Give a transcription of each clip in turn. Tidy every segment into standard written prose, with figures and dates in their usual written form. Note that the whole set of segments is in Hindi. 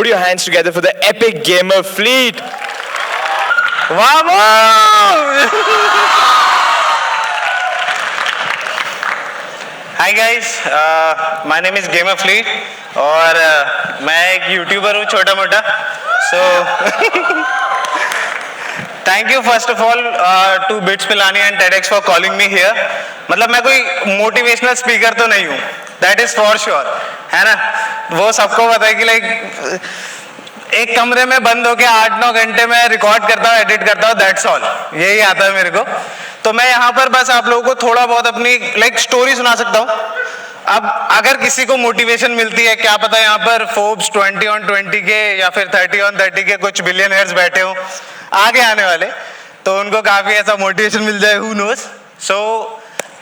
Put your hands together for the epic gamer fleet. Vamos! Hi guys, my name is gamer fleet और मैं एक यूट्यूबर हूँ छोटा मोटा. So thank you first of all to BITS Pilani and TEDx for calling me here. मतलब मैं कोई मोटिवेशनल स्पीकर तो नहीं हूँ, दैट इज फॉर श्योर, है ना. वो सबको पता है कि लाइक एक कमरे में बंद होके 8-9 घंटे में रिकॉर्ड करता हूँ, एडिट करता हूँ, दैट्स ऑल. यही आता है मेरे को. तो मैं यहाँ पर बस आप लोगों को थोड़ा बहुत अपनी लाइक स्टोरी सुना सकता हूँ. अब अगर किसी को मोटिवेशन मिलती है, क्या पता यहाँ पर फोर्ब्स 20 on 20 के या फिर 30 on 30 के कुछ बिलियनर्स बैठे हो आगे आने वाले, तो उनको काफी ऐसा मोटिवेशन मिल जाए, who knows. So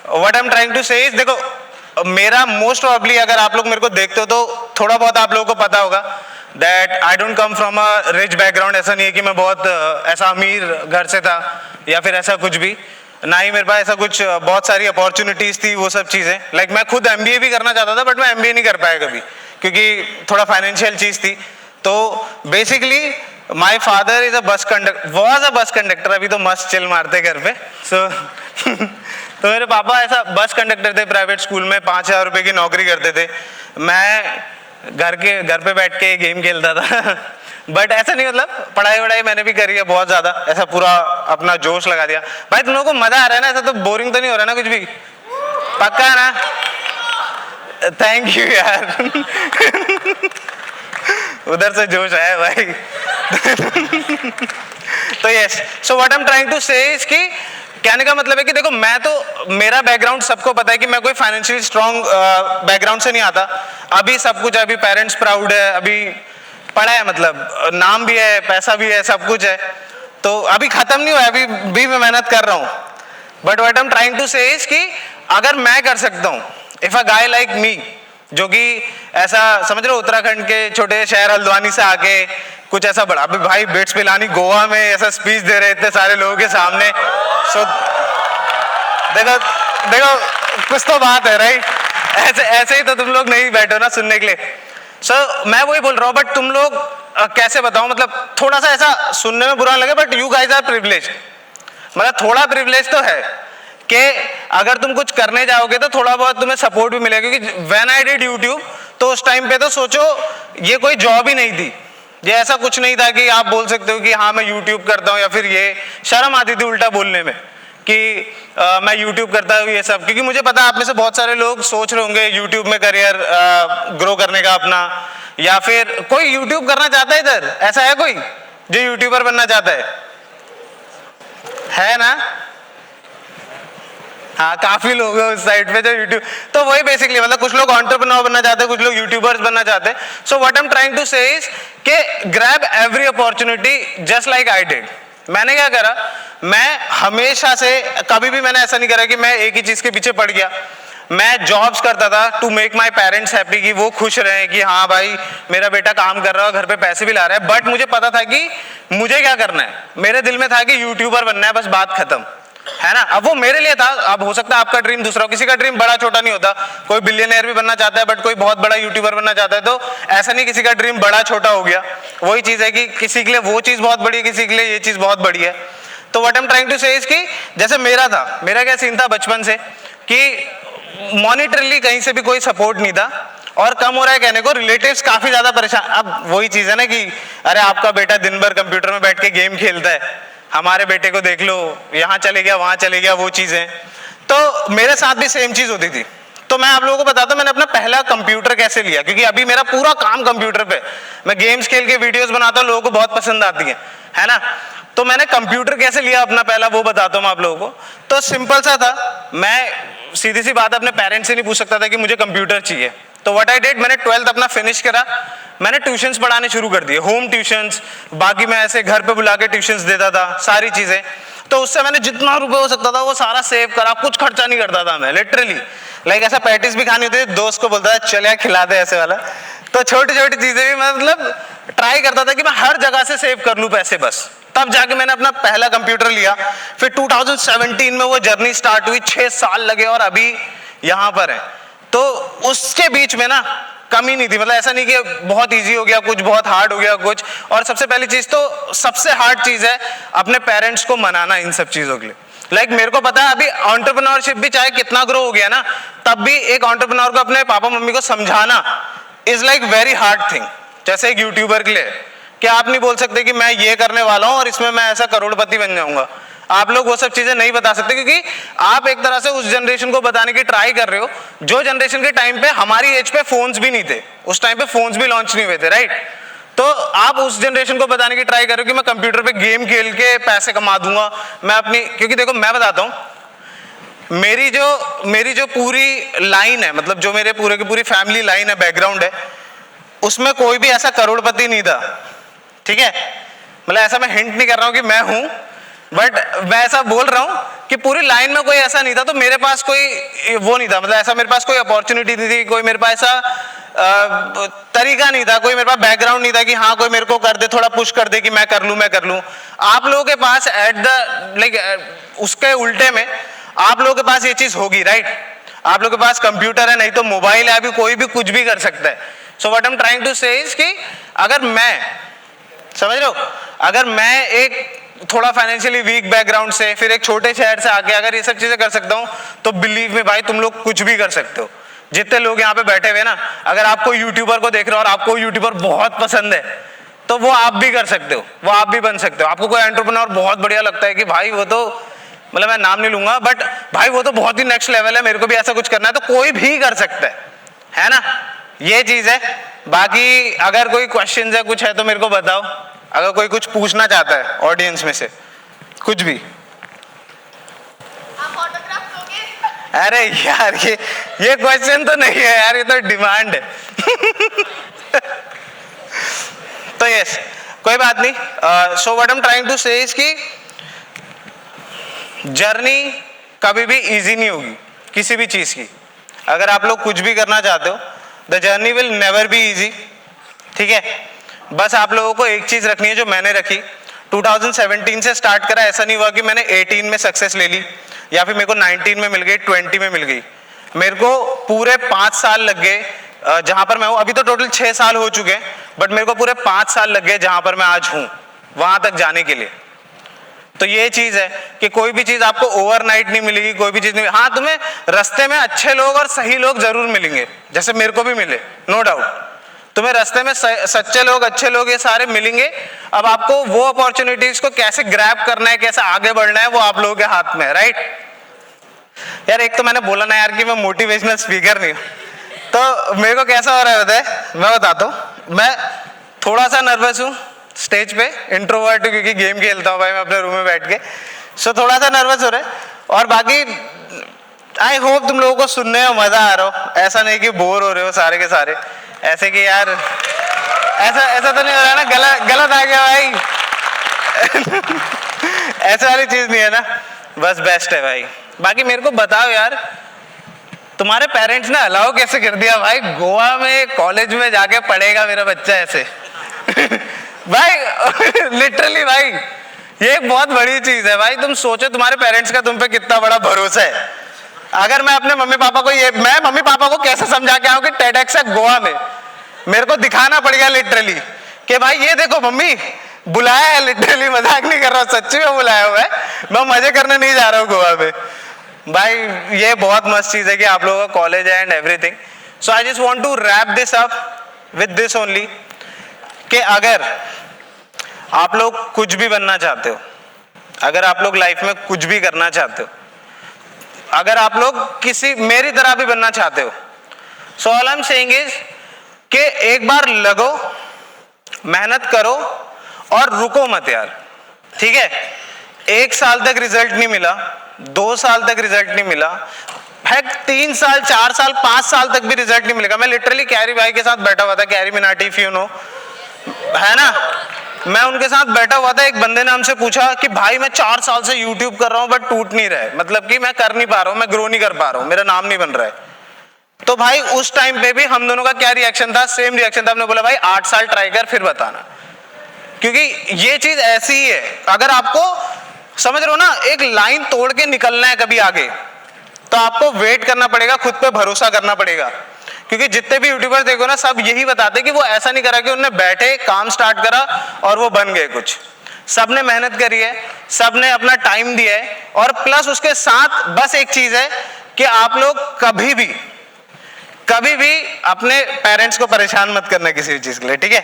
what I am trying to say is, देखो मेरा मोस्ट प्रॉब्ली अगर आप लोग मेरे को देखते हो तो थोड़ा बहुत आप लोगों को पता होगा that I don't come from a rich background. ऐसा नहीं है कि मैं बहुत ऐसा अमीर घर से था या फिर ऐसा कुछ भी, ना ही मेरे पास ऐसा कुछ बहुत सारी अपॉर्चुनिटीज थी, वो सब चीज़ें. लाइक मैं खुद MBA भी करना चाहता था, बट मैं MBA नहीं कर पाया कभी, क्योंकि थोड़ा फाइनेंशियल चीज़ थी. तो basically my father is a bus conductor, was a bus conductor. अभी तो मस्त चिल मारते घर पे. सो तो मेरे पापा ऐसा बस कंडक्टर थे प्राइवेट स्कूल में, 5,000 रुपये की नौकरी करते थे. मैं घर पे बैठ के गेम खेलता था. बट ऐसा नहीं, मतलब पढ़ाई वढ़ाई मैंने भी करी है बहुत ज्यादा, ऐसा पूरा अपना जोश लगा दिया. भाई तुम लोगों को मजा आ रहा है ना, ऐसा तो बोरिंग तो नहीं हो रहा ना कुछ भी, पक्का है ना. थैंक यू यार. उधर से जोश आया भाई. तो yes, so what I am trying to say is कि कहने का मतलब है कि देखो मैं तो, मेरा बैकग्राउंड सबको पता है कि मैं कोई फाइनेंशियली स्ट्रॉन्ग बैकग्राउंड से नहीं आता. अभी सब कुछ है, अभी पेरेंट्स प्राउड है, अभी पढ़ा है, मतलब नाम भी है, पैसा भी है, सब कुछ है. तो अभी खत्म नहीं हुआ, अभी भी मैं मेहनत कर रहा हूँ. But what I am trying to say is कि अगर मैं कर सकता हूँ, if a guy like me, जो कि ऐसा समझ रहे हो उत्तराखंड के छोटे शहर हल्द्वानी से आके कुछ ऐसा बड़ा, अभी भाई बिट्स पिलानी गोवा में ऐसा स्पीच दे रहे इतने सारे लोगों के सामने. सो देखो देखो कुछ तो बात है, राइट. ऐसे ही तो तुम लोग नहीं बैठो ना सुनने के लिए. सो मैं वही बोल रहा हूँ, बट तुम लोग कैसे बताओ, मतलब थोड़ा सा ऐसा सुनने में बुरा लगे, but you guys are privilege. मतलब थोड़ा प्रिविलेज तो है कि अगर तुम कुछ करने जाओगे तो थोड़ा बहुत तुम्हें सपोर्ट भी मिलेगा. क्योंकि व्हेन आई डिड यूट्यूब, तो उस टाइम पे तो सोचो ये कोई जॉब ही नहीं थी, ये ऐसा कुछ नहीं था कि आप बोल सकते हो कि हाँ मैं यूट्यूब करता हूँ, या फिर ये शर्म आती थी उल्टा बोलने में कि मैं यूट्यूब करता हूँ ये सब. क्योंकि मुझे पता है आप में से बहुत सारे लोग सोच रहे होंगे यूट्यूब में करियर ग्रो करने का अपना, या फिर कोई यूट्यूब करना चाहता है इधर, ऐसा है कोई जो यूट्यूबर बनना चाहता है ना. हाँ काफी लोग हैं उस साइड पे जो यूट्यूब, तो वही बेसिकली मतलब कुछ लोग एंटरप्रेन्योर बनना चाहते हैं, कुछ लोग यूट्यूबर्स बनना चाहते हैं. So what I am trying to say is कि grab every opportunity just like I did. मैंने क्या करा, मैं हमेशा से कभी भी मैंने ऐसा नहीं करा कि मैं एक ही चीज के पीछे पड़ गया. मैं जॉब्स करता था to make my parents happy, कि वो खुश रहे कि हाँ भाई मेरा बेटा काम कर रहा है, घर पे पैसे भी ला रहा है. बट मुझे पता था कि मुझे क्या करना है, मेरे दिल में था कि यूट्यूबर बनना है, बस बात खत्म, है ना. अब वो मेरे लिए था, अब हो सकता है आपका ड्रीम दूसरा हो, किसी का ड्रीम बड़ा छोटा नहीं होता. कोई बिलियनर भी बनना चाहता है, बट कोई बहुत बड़ा यूट्यूबर बनना चाहता है. तो ऐसा नहीं किसी का ड्रीम बड़ा छोटा हो गया. वही चीज है कि किसी के लिए वो चीज बहुत बड़ी है, किसी के लिए ये चीज बहुत बड़ी है. तो what I am trying to say is कि जैसे मेरा था, मेरा क्या सीन था बचपन से कि मॉनिटरली कहीं से भी कोई सपोर्ट नहीं था, और कम हो रहा है कहने को, रिलेटिव्स काफी ज्यादा परेशान. अब वही चीज है ना कि अरे आपका बेटा दिन भर कंप्यूटर में बैठ के गेम खेलता है, हमारे बेटे को देख लो, यहाँ चले गया वहां चले गया, वो चीजें. तो मेरे साथ भी सेम चीज होती थी. तो मैं आप लोगों को बताता हूँ मैंने अपना पहला कंप्यूटर कैसे लिया, क्योंकि अभी मेरा पूरा काम कंप्यूटर पे, मैं गेम्स खेल के वीडियोस बनाता हूँ, लोगों को बहुत पसंद आती है ना. तो मैंने कंप्यूटर कैसे लिया अपना पहला, वो बताता हूँ आप लोगों को. तो सिंपल सा था, मैं सीधी सी बात अपने पेरेंट्स से नहीं पूछ सकता था कि मुझे कंप्यूटर चाहिए. तो व्हाट आई डिड, मैंने 12th अपना फिनिश करा, मैंने ट्यूशंस पढ़ाने शुरू कर दिए, होम ट्यूशंस, बाकी मैं ऐसे घर पे बुला के ट्यूशंस देता था, सारी चीजें. तो उससे मैंने जितना रुपए हो सकता था वो सारा सेव करा, कुछ खर्चा नहीं करता था मैं, लिटरली. लाइक ऐसा पैटिस भी खानी होती थी, दोस्त को बोलता था चल यार खिला दे ऐसे वाला. तो छोटी छोटी चीजें भी मैं मतलब ट्राई करता था कि मैं हर जगह से सेव कर लूं पैसे बस. तब जाके मैंने अपना पहला कंप्यूटर लिया. फिर 2017 में वो जर्नी स्टार्ट हुई, 6 साल लगे और अभी यहाँ पर है. तो उसके बीच में ना कमी नहीं थी, मतलब ऐसा नहीं कि बहुत इजी हो गया कुछ, बहुत हार्ड हो गया कुछ। और सबसे पहली चीज तो सबसे हार्ड चीज है अपने पेरेंट्स को मनाना इन सब चीजों के लिए। लाइक मेरे को पता है अभी एंटरप्रेन्योरशिप भी चाहे कितना ग्रो हो गया ना, तब भी एक एंटरप्रेन्योर को अपने पापा मम्मी को समझाना is like very hard thing. जैसे एक यूट्यूबर के लिए कि आप नहीं बोल सकते कि मैं ये करने वाला हूं और इसमें मैं ऐसा करोड़पति बन जाऊंगा। आप लोग वो सब चीजें नहीं बता सकते, क्योंकि आप एक तरह से उस जनरेशन को बताने की ट्राई कर रहे हो जो जनरेशन के टाइम पे हमारी एज पे फोन्स भी नहीं थे, उस टाइम पे फोन्स भी लॉन्च नहीं हुए थे, राइट। तो आप उस जनरेशन को बताने की ट्राई कर रहे हो कि मैं कंप्यूटर पे गेम खेल के पैसे कमा दूंगा मैं अपनी, क्योंकि देखो मैं बताता हूं मेरी जो पूरी लाइन है, मतलब जो मेरे पूरे की पूरी फैमिली लाइन है, बैकग्राउंड है, उसमें कोई भी ऐसा करोड़पति नहीं था, ठीक है। मतलब ऐसा मैं हिंट नहीं कर रहा हूं कि मैं हूं, बट मैं ऐसा बोल रहा हूं कि पूरी लाइन में कोई ऐसा नहीं था, तो मेरे पास कोई वो नहीं था, मतलब ऐसा मेरे पास कोई अपॉर्चुनिटी नहीं थी, कोई मेरे पास ऐसा तरीका नहीं था, कोई मेरे पास बैकग्राउंड नहीं था कि हाँ कोई मेरे को कर दे, थोड़ा पुश कर दे कि मैं कर लूं। आप लोगों के पास एट द लाइक उसके उल्टे में आप लोगों के पास ये चीज होगी, राइट। आप लोगों के पास कंप्यूटर है, नहीं तो मोबाइल है, अभी कोई भी कुछ भी कर सकता है। So what I am trying to say is कि अगर मैं, समझ रहे हो, अगर मैं एक थोड़ा फाइनेंशियली वीक बैकग्राउंड से फिर एक छोटे शहर से आके अगर ये सब चीजें कर सकता हूं, तो बिलीव में भाई तुम लोग कुछ भी कर सकते हो। जितने लोग यहाँ पे बैठे हुए ना, अगर आपको यूट्यूबर को देख रहे हो और आपको यूट्यूबर बहुत पसंद है, तो वो आप भी कर सकते हो, वो आप भी बन सकते हो। आपको कोई एंटरप्रेन्योर बहुत बढ़िया लगता है कि भाई वो तो, मतलब मैं नाम नहीं लूंगा, बट भाई वो तो बहुत ही नेक्स्ट लेवल है, मेरे को भी ऐसा कुछ करना है, तो कोई भी कर सकता है ना। ये चीज है। बाकी अगर कोई क्वेश्चन है, कुछ है तो मेरे को बताओ, अगर कोई कुछ पूछना चाहता है ऑडियंस में से कुछ भी। आप ऑटोग्राफ दोगे? अरे यार ये क्वेश्चन तो नहीं है यार, ये तो डिमांड है। तो यस, कोई बात नहीं। So what I am trying to say is कि जर्नी कभी भी इजी नहीं होगी किसी भी चीज की। अगर आप लोग कुछ भी करना चाहते हो, the journey will never be easy, ठीक है। बस आप लोगों को एक चीज रखनी है जो मैंने रखी, 2017 से स्टार्ट करा, ऐसा नहीं हुआ कि मैंने 18 में सक्सेस ले ली या फिर मेरे को 19 में मिल गई, 20 में मिल गई। मेरे को पूरे 5 साल लग गए जहां पर मैं हूं। अभी तो टोटल 6 साल हो चुके हैं, बट मेरे को पूरे 5 साल लग गए जहां पर मैं आज हूं वहां तक जाने के लिए। तो ये चीज है कि कोई भी चीज आपको ओवरनाइट नहीं मिलेगी, कोई भी चीज नहीं। हाँ, तुम्हें रास्ते में अच्छे लोग और सही लोग जरूर मिलेंगे, जैसे मेरे को भी मिले, नो डाउट। तुम्हें रास्ते में सच्चे लोग, अच्छे लोग, ये सारे मिलेंगे। अब आपको वो अपॉर्चुनिटीज को कैसे ग्रैब करना है, कैसे आगे बढ़ना है, वो आप लोगों के हाथ में है, राइट। यार एक तो मैंने बोला ना यार कि मैं मोटिवेशनल स्पीकर नहीं हूं, तो मेरे को कैसा हो रहा है बताए, मैं बताता हूं। मैं थोड़ा सा नर्वस हूं स्टेज पे, इंट्रोवर्ट हूं क्योंकि गेम खेलता हूं भाई मैं अपने रूम में बैठ के, सो थोड़ा सा नर्वस हो रहा है। और बाकी आई होप तुम लोगों को सुनने में मजा आ रहा हो, ऐसा नहीं कि बोर हो रहे हो सारे के सारे, ऐसे कि यार ऐसा तो नहीं हो रहा ना, गलत आ गया भाई। ऐसे वाली चीज नहीं है ना, बस बेस्ट है भाई। बाकी मेरे को बताओ यार, तुम्हारे पेरेंट्स ने अलाउ कैसे कर दिया भाई, गोवा में कॉलेज में जाके पढ़ेगा मेरा बच्चा ऐसे? भाई लिटरली भाई ये एक बहुत बड़ी चीज है भाई। तुम सोचो तुम्हारे पेरेंट्स का तुम पे कितना बड़ा भरोसा है। अगर मैं अपने मम्मी पापा को मैं मम्मी पापा को कैसे समझा के आऊं कि टेडेक्स है गोवा में, मेरे को दिखाना पड़ेगा लिटरली कि भाई ये देखो मम्मी बुलाया है, लिटरली मजाक नहीं कर रहा हूं, सच्ची में बुलाया हुआ है, मैं मजे करने नहीं जा रहा हूँ गोवा में। भाई ये बहुत मस्त चीज है कि आप लोगों का कॉलेज है and everything. So I just want to wrap this up with this only कि अगर आप लोग कुछ भी बनना चाहते हो, अगर आप लोग लाइफ में कुछ भी करना चाहते हो, अगर आप लोग किसी मेरी तरह भी बनना चाहते हो, so all I am saying is कि एक बार लगो, मेहनत करो और रुको मत यार, ठीक है। 1 साल तक रिजल्ट नहीं मिला, 2 साल तक रिजल्ट नहीं मिला, है 3 साल 4 साल 5 साल तक भी रिजल्ट नहीं मिलेगा। मैं लिटरली कैरी भाई के साथ बैठा हुआ था, carry Minati if you know, है ना, मैं उनके साथ बैठा हुआ था। एक बंदे ने हमसे पूछा कि भाई मैं 4 साल से यूट्यूब कर रहा हूं बट टूट नहीं रहा है, मतलब कि मैं कर नहीं पा रहा हूं, मैं ग्रो नहीं कर पा रहा हूं, मेरा नाम नहीं बन रहा है। तो भाई उस टाइम पे भी हम दोनों का क्या रिएक्शन था, सेम रिएक्शन था। हमने बोला भाई 8 साल ट्राई कर फिर बताना, क्योंकि ये चीज ऐसी ही है। अगर आपको समझ रहे हो ना, एक लाइन तोड़ के निकलना है कभी आगे, तो आपको वेट करना पड़ेगा, खुद पे भरोसा करना पड़ेगा क्योंकि जितने भी यूट्यूबर्स देखो ना, सब यही बताते कि वो ऐसा नहीं करा कि उन्होंने बैठे काम स्टार्ट करा और वो बन गए कुछ। सब ने मेहनत करी है, सब ने अपना टाइम दिया है, और प्लस उसके साथ बस एक चीज है कि आप लोग कभी भी अपने पेरेंट्स को परेशान मत करना किसी भी चीज के लिए, ठीक है?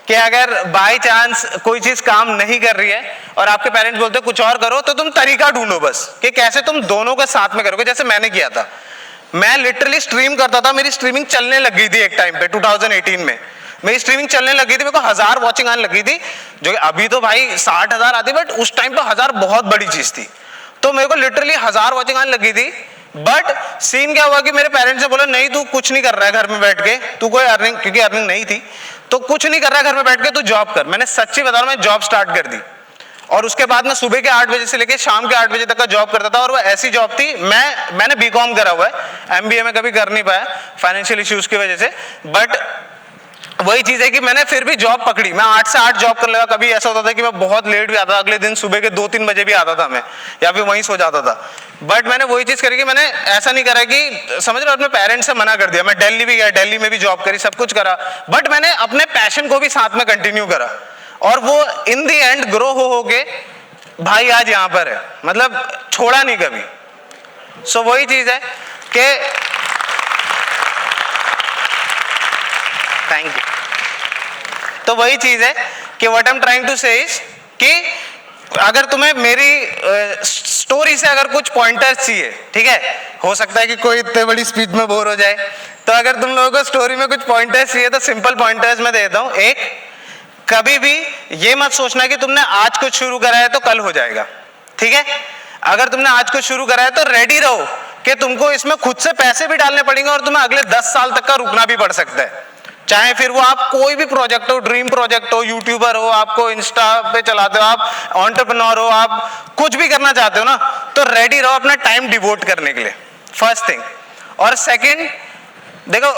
कि अगर बाय चांस कोई चीज काम नहीं कर रही है और आपके पेरेंट्स बोलते हैं कुछ और करो, तो तुम तरीका ढूंढो बस कि कैसे तुम दोनों के साथ में करोगे। जैसे मैंने किया था, मैं लिटरली स्ट्रीम करता था, मेरी स्ट्रीमिंग चलने लग गई थी एक टाइम पे 2018 में, मेरी स्ट्रीमिंग चलने लगी थी, मेरे को 1000 वॉचिंग आने लगी थी, जो अभी तो भाई 60,000 आती, बट उस टाइम पे 1000 बहुत बड़ी चीज थी। तो मेरे को लिटरली 1000 वॉचिंग आने लगी थी। बट सीन क्या हुआ कि मेरे पेरेंट्स ने बोला नहीं तू कुछ नहीं कर रहा है घर में बैठ के, तू कोई अर्निंग, क्योंकि अर्निंग नहीं थी, तो कुछ नहीं कर रहा है घर में बैठ के, तू जॉब कर। मैंने सच्ची बता रहा हूं, मैं जॉब स्टार्ट कर दी, और उसके बाद मैं सुबह के 8 बजे से लेकर शाम के 8 बजे तक का जॉब करता था। और वो ऐसी जॉब थी, मैंने बीकॉम करा हुआ है, एमबीए में कभी कर नहीं पाया फाइनेंशियल इश्यूज की वजह से, बट वही चीज है कि मैंने फिर भी जॉब पकड़ी। मैं 8 से 8 जॉब कर लगा। कभी ऐसा होता था कि मैं बहुत लेट भी आता था, अगले दिन सुबह के 2-3 बजे भी आता था मैं, या फिर वहीं सो जाता था। बट मैंने वही चीज करी कि मैंने ऐसा नहीं करा कि समझ रहे हो, अपने पेरेंट्स से मना कर दिया। मैं दिल्ली भी गया, दिल्ली में भी जॉब करी, सब कुछ करा, बट मैंने अपने पैशन को भी साथ में कंटिन्यू करा, और वो इन दी एंड ग्रो हो के भाई आज यहाँ पर है, मतलब छोड़ा नहीं कभी। सो वही चीज है कि थैंक यू। तो वही चीज है कि what I am trying to say is कि अगर तुम्हें मेरी स्टोरी से अगर कुछ पॉइंटर्स चाहिए, ठीक है, हो सकता है कि कोई इतने बड़ी स्पीच में बोर हो जाए, तो अगर तुम लोगों को स्टोरी में कुछ पॉइंटर्स चाहिए तो सिंपल पॉइंटर्स मैं देता हूं। एक, कभी भी ये मत सोचना कि तुमने आज कुछ शुरू करा है तो कल हो जाएगा, ठीक है? अगर तुमने आज कुछ शुरू करा है तो रेडी रहो कि तुमको इसमें खुद से पैसे भी डालने पड़ेंगे, और तुम्हें अगले 10 साल तक का रुकना भी पड़ सकता है। चाहे फिर वो आप कोई भी प्रोजेक्ट हो, ड्रीम प्रोजेक्ट हो, यूट्यूबर हो, आपको इंस्टा पे चलाते हो, आप एंटरप्रेन्योर हो, आप कुछ भी करना चाहते हो ना, तो रेडी रहो अपना टाइम डिवोट करने के लिए, फर्स्ट थिंग। और सेकंड, देखो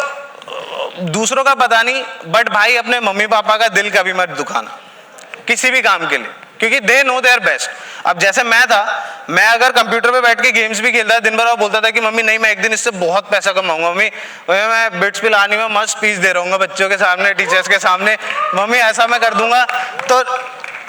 दूसरों का पता नहीं, बट भाई अपने मम्मी पापा का दिल कभी मत दुखाना किसी भी काम के लिए, क्योंकि दे नो देयर बेस्ट। अब जैसे मैं था, मैं अगर कंप्यूटर पे बैठ के गेम्स भी खेलता था दिन भर, और बोलता था कि मम्मी नहीं मैं एक दिन इससे बहुत पैसा कमाऊंगा, मम्मी मैं बिट्स पिलानी में मस्त स्पीच दे रहूंगा बच्चों के सामने, टीचर्स के सामने, मम्मी ऐसा मैं कर दूंगा, तो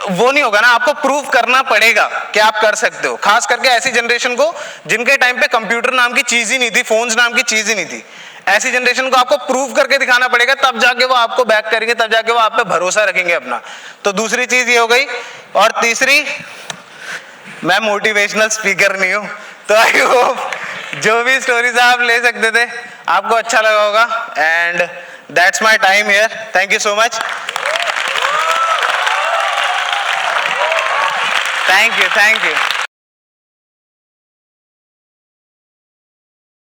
वो नहीं होगा ना। आपको प्रूव करना पड़ेगा कि आप कर सकते हो, खास करके ऐसी जनरेशन को जिनके टाइम पे कंप्यूटर नाम की चीज ही नहीं थी, फोन्स नाम की चीज ही नहीं थी। ऐसी जनरेशन को आपको प्रूव करके दिखाना पड़ेगा, तब जाके वो आपको बैक करेंगे, तब जाके वो आप पे भरोसा रखेंगे अपना। तो दूसरी चीज ये हो गई। और तीसरी, मैं मोटिवेशनल स्पीकर नहीं हूं, तो आई होप जो भी स्टोरीज आप ले सकते थे आपको अच्छा लगा होगा। And that's my time here, thank you so much, thank you.